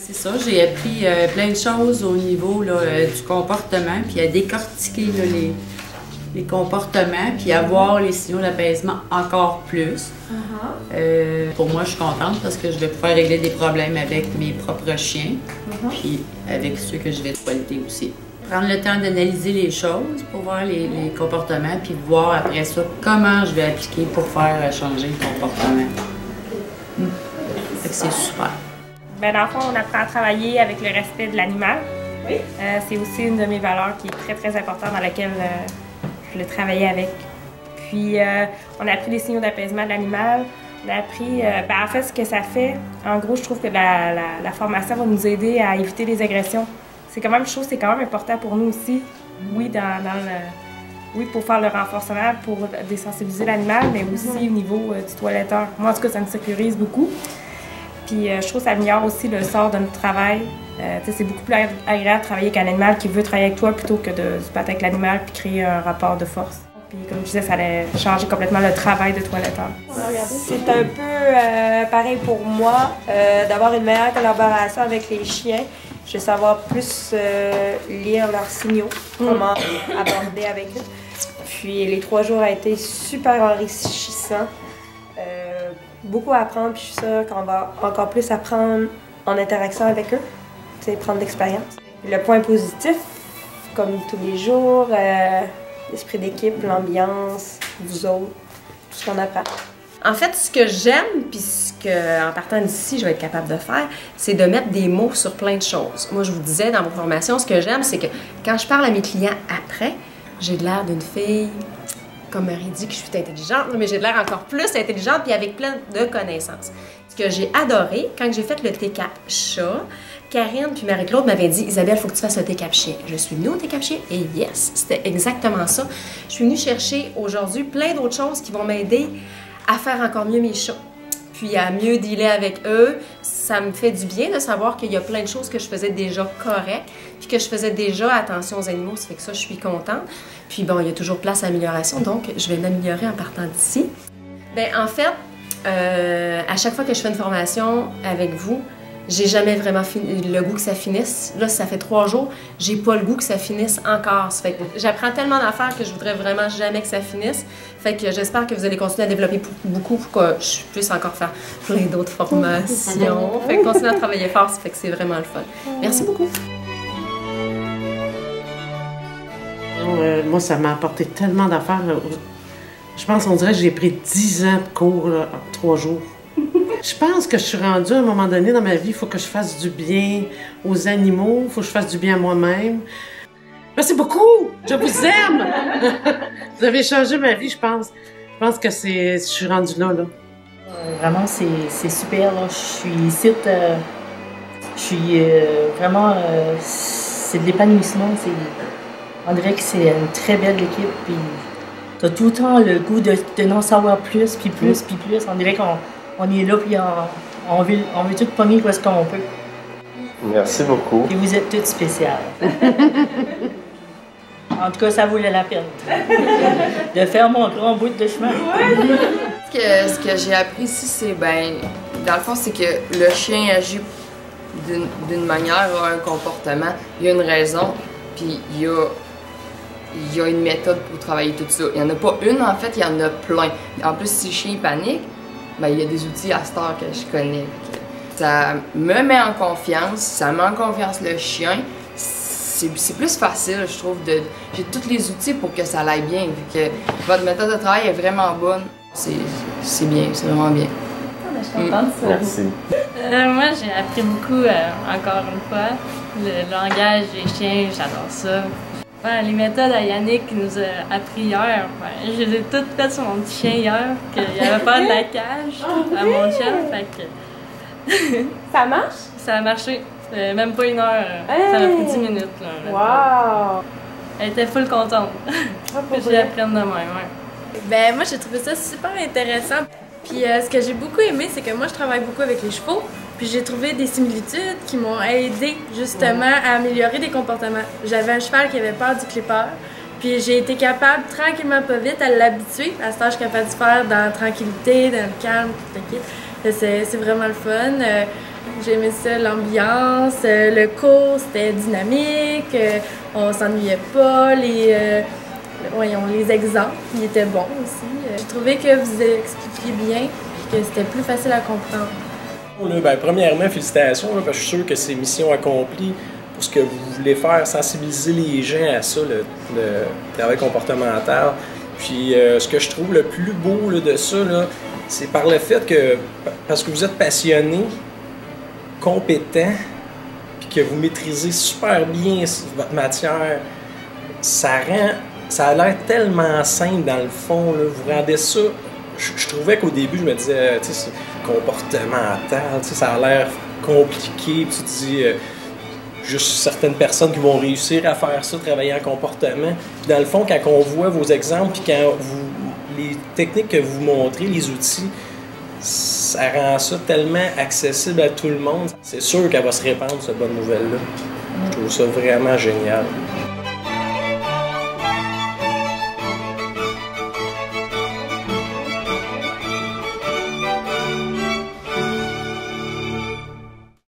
C'est ça, j'ai appris plein de choses au niveau là, du comportement, puis à décortiquer là, les comportements, puis à voir les signaux d'apaisement encore plus. Pour moi, je suis contente parce que je vais pouvoir régler des problèmes avec mes propres chiens, puis avec ceux que je vais toiletter aussi. Prendre le temps d'analyser les choses pour voir les comportements, puis voir après ça comment je vais appliquer pour faire changer le comportement. C'est super. Bien, dans le fond, on apprend à travailler avec le respect de l'animal. Oui. C'est aussi une de mes valeurs qui est très, très importante dans laquelle je le travaillais avec. Puis, on a appris les signaux d'apaisement de l'animal. On a appris, en fait, ce que ça fait. En gros, je trouve que la formation va nous aider à éviter les agressions. C'est quand même, je trouve que c'est quand même important pour nous aussi. Oui, oui, pour faire le renforcement, pour désensibiliser l'animal, mais aussi au niveau du toiletteur. Moi, en tout cas, ça me sécurise beaucoup. Puis je trouve que ça améliore aussi le sort de notre travail. C'est beaucoup plus agréable de travailler avec un animal qui veut travailler avec toi plutôt que de se battre avec l'animal puis créer un rapport de force. Puis comme je disais, ça allait changer complètement le travail de toiletteur. C'est un peu pareil pour moi, d'avoir une meilleure collaboration avec les chiens. Je vais savoir plus lire leurs signaux, comment aborder avec eux. Puis les 3 jours ont été super enrichissants. Beaucoup à apprendre, puis je suis sûre qu'on va encore plus apprendre en interaction avec eux, c'est prendre l'expérience. Le point positif, comme tous les jours, l'esprit d'équipe, l'ambiance, vous autres, tout ce qu'on apprend. En fait, ce que j'aime, puis ce que, en partant d'ici, je vais être capable de faire, c'est de mettre des mots sur plein de choses. Moi, je vous disais dans vos formations, ce que j'aime, c'est que quand je parle à mes clients après, j'ai de l'air d'une fille, comme Marie dit que je suis intelligente, mais j'ai de l'air encore plus intelligente puis avec plein de connaissances. Ce que j'ai adoré, quand j'ai fait le T-Cap chat, Karine puis Marie-Claude m'avaient dit « Isabelle, il faut que tu fasses le T-Cap chien ». Je suis venue au T-Cap chien et yes, c'était exactement ça. Je suis venue chercher aujourd'hui plein d'autres choses qui vont m'aider à faire encore mieux mes chats, puis à mieux dealer avec eux. Ça me fait du bien de savoir qu'il y a plein de choses que je faisais déjà correctes, puis que je faisais déjà attention aux animaux, ça fait que ça, je suis contente. Puis bon, il y a toujours place à amélioration, donc je vais m'améliorer en partant d'ici. Bien, en fait, à chaque fois que je fais une formation avec vous, j'ai jamais vraiment le goût que ça finisse. Là, ça fait 3 jours, j'ai pas le goût que ça finisse encore. Ça fait que j'apprends tellement d'affaires que je voudrais vraiment jamais que ça finisse. Fait que j'espère que vous allez continuer à développer beaucoup pour que je puisse encore faire plein d'autres formations. Fait que continuer à travailler fort, ça fait que c'est vraiment le fun. Merci beaucoup. Moi, ça m'a apporté tellement d'affaires. Je pense qu'on dirait que j'ai pris 10 ans de cours là, en 3 jours. Je pense que je suis rendue à un moment donné dans ma vie, il faut que je fasse du bien aux animaux, il faut que je fasse du bien à moi-même. Merci beaucoup! Je vous aime! Vous avez changé ma vie, je pense. Je pense que je suis rendue là. Vraiment, c'est super. Là. Je suis ici, je suis vraiment... c'est de l'épanouissement. On dirait que c'est une très belle équipe. Puis t'as tout le temps le goût de en savoir plus, puis plus, puis plus. On dirait qu'on est là, puis on veut tout pogner où est-ce qu'on peut. Merci beaucoup. Et vous êtes toutes spéciales. En tout cas, ça vaut la peine de faire mon grand bout de chemin. Ce que j'ai appris ici, c'est, dans le fond, c'est que le chien agit d'une manière, a un comportement, il y a une raison, puis il y a une méthode pour travailler tout ça. Il n'y en a pas une, en fait, il y en a plein. En plus, si le chien panique, il y a des outils à cette heure que je connais. Ça me met en confiance, ça met en confiance le chien. C'est plus facile, je trouve, j'ai tous les outils pour que ça aille bien, vu que votre méthode de travail est vraiment bonne. C'est bien, c'est vraiment bien. Je suis contente de ça. Merci. Moi, j'ai appris beaucoup, encore une fois. Le langage des chiens, j'adore ça. Les méthodes à Yannick qui nous a appris hier, je les ai toutes faites sur mon petit chien hier, qu'il avait peur de la cage à mon chien, fait que... Ça marche? Ça a marché. Même pas 1 heure. Ça m'a pris 10 minutes. Là, wow! Elle était full contente. J'ai appris de même, Ben moi j'ai trouvé ça super intéressant. Puis ce que j'ai beaucoup aimé, c'est que moi je travaille beaucoup avec les chevaux. Puis j'ai trouvé des similitudes qui m'ont aidé justement à améliorer des comportements. J'avais un cheval qui avait peur du clipper. Puis j'ai été capable, tranquillement pas vite, à l'habituer à ce que je suis capable de faire dans la tranquillité, dans le calme, tout le kit. C'est vraiment le fun. J'aimais ça, l'ambiance, le cours, c'était dynamique, on s'ennuyait pas, les exemples, ils étaient bons aussi. J'ai trouvé que vous expliquiez bien et que c'était plus facile à comprendre. Là, premièrement, félicitations, là, parce que je suis sûr que c'est mission accomplie pour ce que vous voulez faire, sensibiliser les gens à ça, le travail comportemental. Puis ce que je trouve le plus beau là, de ça, c'est par le fait que, parce que vous êtes passionné, compétent, puis que vous maîtrisez super bien votre matière, ça a l'air tellement simple dans le fond, là, vous rendez ça. Je trouvais qu'au début, je me disais, tu sais, c'est comportemental, tu sais, ça a l'air compliqué, puis tu te dis, juste certaines personnes qui vont réussir à faire ça, travailler en comportement. Puis dans le fond, quand on voit vos exemples, puis quand les techniques que vous montrez, les outils, ça rend ça tellement accessible à tout le monde. C'est sûr qu'elle va se répandre, cette bonne nouvelle-là. Je trouve ça vraiment génial.